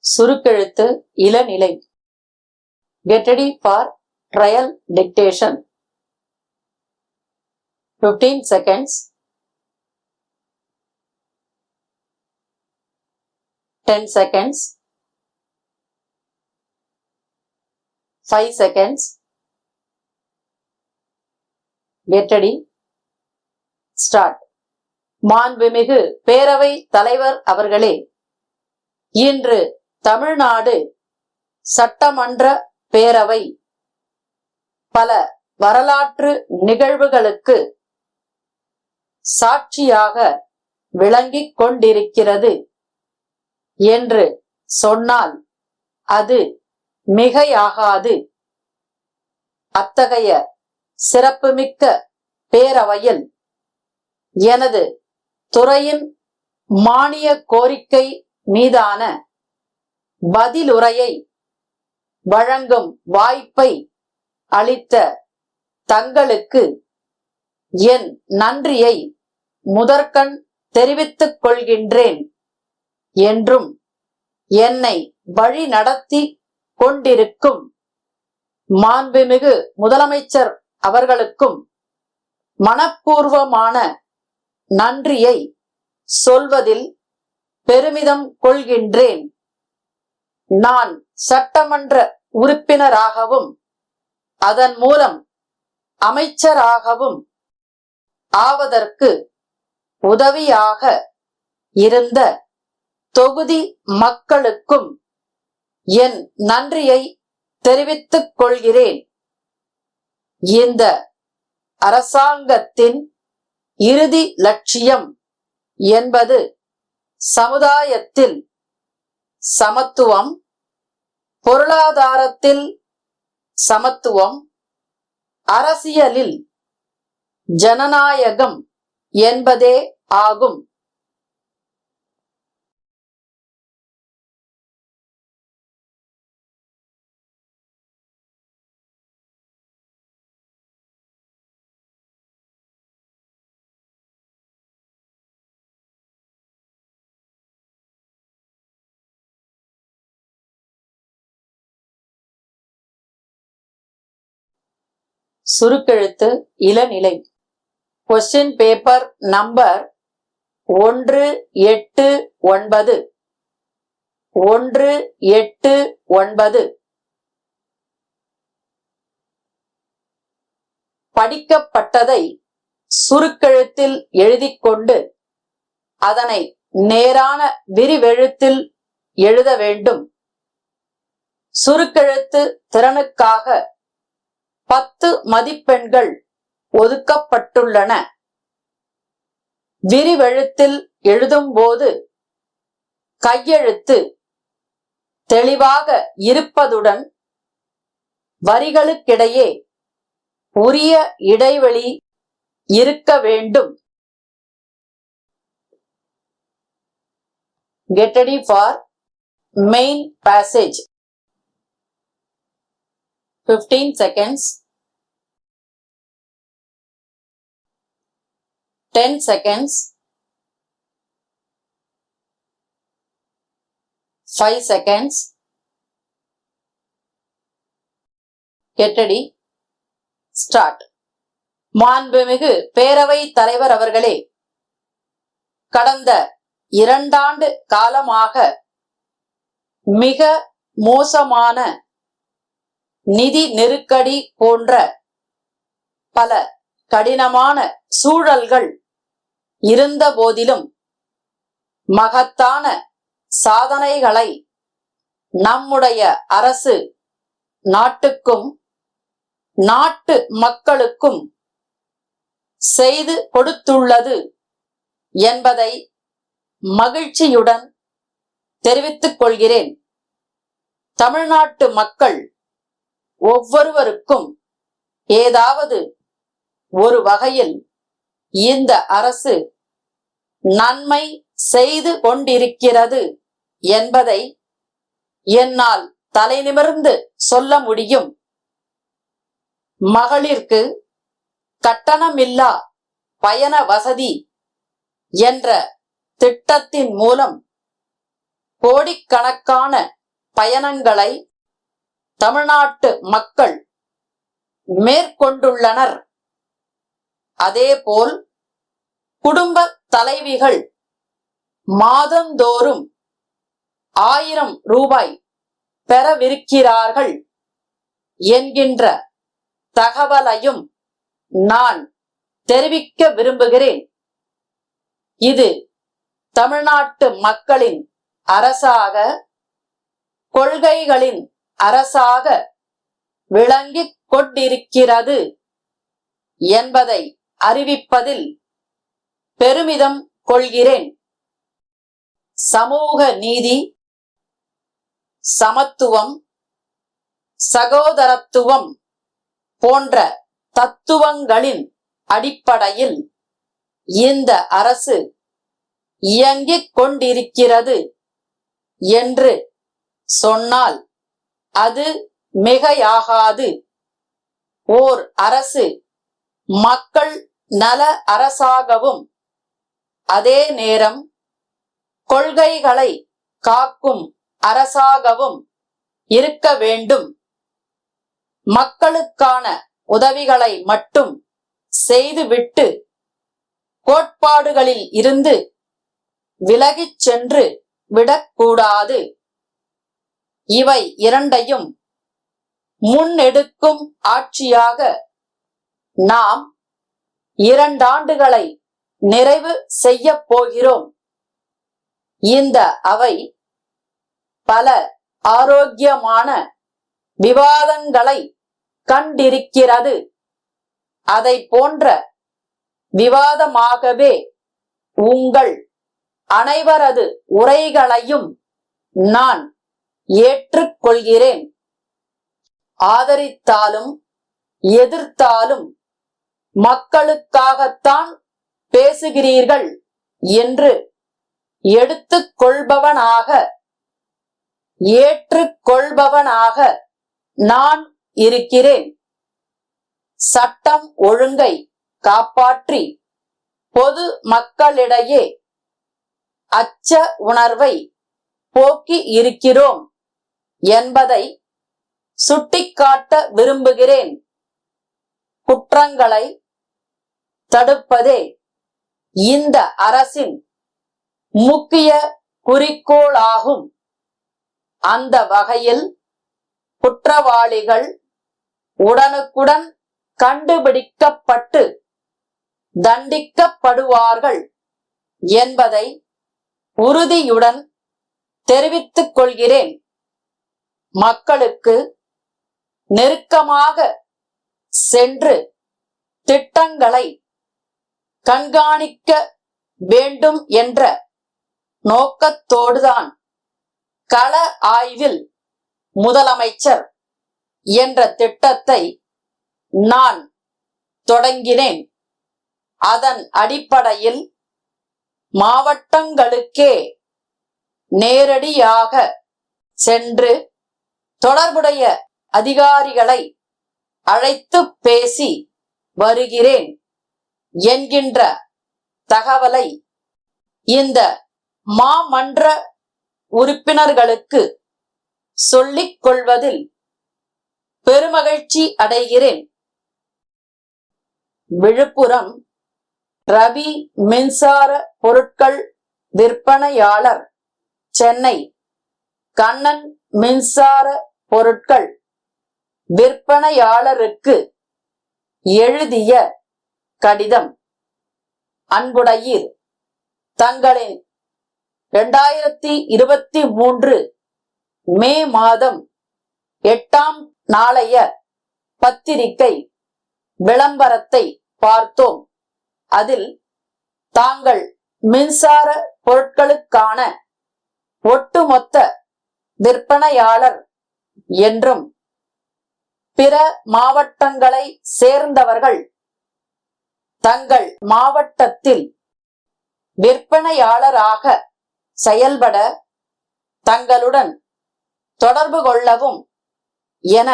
சுருக்கெழுத்து இளநிலை. Get ready for trial dictation. 15 seconds. 10 seconds. 5 seconds. Get ready. Start. மாண்புமிகு பேரவை தலைவர் அவர்களே, இன்று தமிழ்நாடு சட்டமன்ற பேரவை பல வரலாற்று நிகழ்வுகளுக்கு சாட்சியாக விளங்கிக் கொண்டிருக்கிறது என்று சொன்னால் அது மிகையாகாது. அத்தகைய சிறப்புமிக்க பேரவையில் எனது துறையின் மானிய கோரிக்கை மீதான பதிலுரையை வழங்கும் வாய்ப்பை அளித்த தங்களுக்கு என் நன்றியை முதற்கண் தெரிவித்துக் கொள்கின்றேன் என்றும் என்னை வழி நடத்தி கொண்டிருக்கும் மாண்புமிகு முதலமைச்சர் அவர்களுக்கும் மனப்பூர்வமான நன்றியை சொல்வதில் பெருமிதம் கொள்கின்றேன். நான் சட்டமன்ற உறுப்பினராகவும் அதன் மூலம் அமைச்சராகவும் ஆவதற்கு உதவியாக இருந்த தொகுதி மக்களுக்கும் என் நன்றியை தெரிவித்துக் கொள்கிறேன். இந்த அரசாங்கத்தின் இறுதி லட்சியம் என்பது சமுதாயத்தில் சமத்துவம், பொருளாதாரத்தில் சமத்துவம், அரசியலில் ஜனநாயகம் என்பதே ஆகும். சுருக்கெழுத்து இளநிலை. Question paper number 189. 189. படிக்கப்பட்டதை சுருக்கெழுத்தில் எழுதிக்கொண்டு அதனை நேரான விரிவெழுத்தில் எழுத வேண்டும். சுருக்கெழுத்து திறனுக்காக 10 மதிப்பெண்கள் ஒதுக்கப்பட்டுள்ளன. விரிவெழுத்தில் எழுதும்போது கையெழுத்து தெளிவாக இருப்பதுடன் வரிகளுக்கிடையே உரிய இடைவெளி இருக்க வேண்டும். Get ready for main passage. 15 seconds. 10 seconds. 5 seconds. Get ready. Start. மாண்புமிகு பேரவை தலைவர் அவர்களே, கடந்த 2 ஆண்டு காலமாக மிக மோசமான நிதி நெருக்கடி போன்ற பல கடினமான சூழல்கள் இருந்த போதிலும் மகத்தான சாதனைகளை நம்முடைய அரசு நாட்டுக்கும் நாட்டு மக்களுக்கும் செய்து கொடுத்துள்ளது என்பதை மகிழ்ச்சியுடன் தெரிவித்துக் கொள்கிறேன். தமிழ்நாட்டு மக்கள் ஒவ்வொருவருக்கும் ஏதாவது ஒரு வகையில் இந்த அரசு நன்மை செய்து கொண்டிருக்கிறது என்பதை என்னால் தலைநிமிர்ந்து சொல்ல முடியும். மகளிருக்கு கட்டணமில்லா பயண வசதி என்ற திட்டத்தின் மூலம் கோடிக்கணக்கான பயணங்களை தமிழ்நாட்டு மக்கள் மேற்கொண்டுள்ளனர். அதேபோல் குடும்ப தலைவிகள் மாதந்தோறும் 1000 ரூபாய் பெறவிருக்கிறார்கள் என்கின்ற தகவலையும் நான் தெரிவிக்க விரும்புகிறேன். இது தமிழ்நாட்டு மக்களின் அரசாக, கொள்கைகளின் அரசாக விளங்கிக் கொண்டிருக்கிறது என்பதை அறிவிப்பதில் பெருமிதம் கொள்கிறேன். சமூக நீதி, சமத்துவம், சகோதரத்துவம் போன்ற தத்துவங்களின் அடிப்படையில் இந்த அரசு இயங்கிக் கொண்டிருக்கிறது என்று சொன்னால் அது மிகையாகாது. ஓர் அரசு மக்கள் நல அரசாகவும் அதே நேரம் கொள்கைகளை காக்கும் அரசாகவும் இருக்க வேண்டும். மக்களுக்கான உதவிகளை மட்டும் செய்துவிட்டு கோட்பாடுகளில் இருந்து விலகிச் சென்று விடக்கூடாது. இவை இரண்டையும் முன்னெடுக்கும் ஆட்சியாக நாம் 2 ஆண்டுகளை நிறைவு செய்ய போகிறோம். இந்த அவை பல ஆரோக்கியமான விவாதங்களை கண்டிருக்கிறது. அதை போன்ற விவாதமாகவே உங்கள் அனைவரது உரைகளையும் நான் ஏற்றுக்கொள்கிறேன். ஆதரித்தாலும் எதிர்த்தாலும் மக்களுக்காகத்தான் பேசுகிறீர்கள் என்று எடுத்துக்கொள்பவனாக, ஏற்றுக்கொள்பவனாக நான் இருக்கிறேன். சட்டம் ஒழுங்கை காப்பாற்றி பொது மக்களிடையே அச்ச உணர்வை போக்கி இருக்கிறோம் என்பதை சுட்டிக்காட்ட விரும்புகிறேன். குற்றங்களை தடுப்பதே இந்த அரசின் முக்கிய குறிக்கோளாகும். அந்த வகையில் குற்றவாளிகள் உடனுக்குடன் கண்டுபிடிக்கப்பட்டு தண்டிக்கப்படுவார்கள் என்பதை உறுதியுடன் தெரிவித்துக் கொள்கிறேன். மக்களுக்கு நெருக்கமாக சென்று திட்டங்களை கண்காணிக்க வேண்டும் என்ற நோக்கத்தோடுதான் கள ஆய்வில் முதலமைச்சர் என்ற திட்டத்தை நான் தொடங்கினேன். அதன் அடிப்படையில் மாவட்டங்களுக்கே நேரடியாக சென்று தொடர்புடைய அதிகாரிகளை அழைத்து பேசி வருகிறேன் என்கின்ற தகவலை இந்த மாமன்ற உறுப்பினர்களுக்கு சொல்லிக் கொள்வதில் பெருமகிழ்ச்சி அடைகிறேன். விழுப்புரம் ரவி மின்சார பொருட்கள் விற்பனையாளர், சென்னை கண்ணன் மின்சார பொருட்கள் விற்பனையாளருக்கு எழுதிய கடிதம். அன்புடையீர், தங்களின் 2023 மே மாதம் 8ஆம் நாளைய பத்திரிகை விளம்பரத்தை பார்த்தோம். அதில் தாங்கள் மின்சார பொருட்களுக்கான ஒட்டுமொத்த விற்பனையாளர் என்றும் பிற மாவட்டங்களை சேர்ந்தவர்கள் தங்கள் மாவட்டத்தில் விற்பனையாளராக செயல்பட தங்களுடன் தொடர்பு கொள்ளவும் என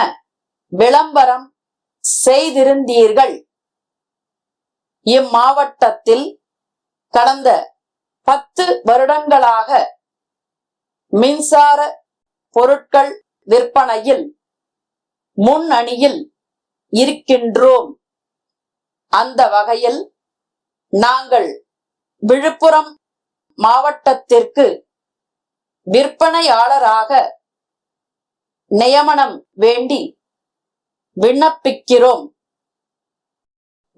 விளம்பரம் செய்திருந்தீர்கள். இம்மாவட்டத்தில் கடந்த 10 வருடங்களாக மின்சார பொருட்கள் விற்பனையில் முன்னணியில் இருக்கின்றோம். அந்த வகையில் நாங்கள் விழுப்புரம் மாவட்டத்திற்கு விற்பனையாளராக நியமனம் வேண்டி விண்ணப்பிக்கிறோம்.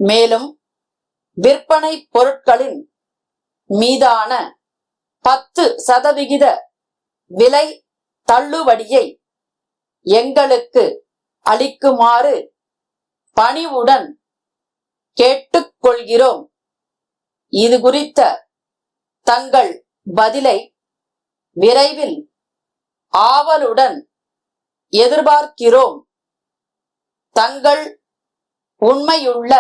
மேலும் விற்பனை பொருட்களின் மீதான 10% விலை தள்ளுபடியை எங்களுக்கு அளிக்குமாறு பணிவுடன் கேட்டுக்கொள்கிறோம். இது குறித்த தங்கள் பதிலை விரைவில் ஆவலுடன் எதிர்பார்க்கிறோம். தங்கள் உண்மையுள்ள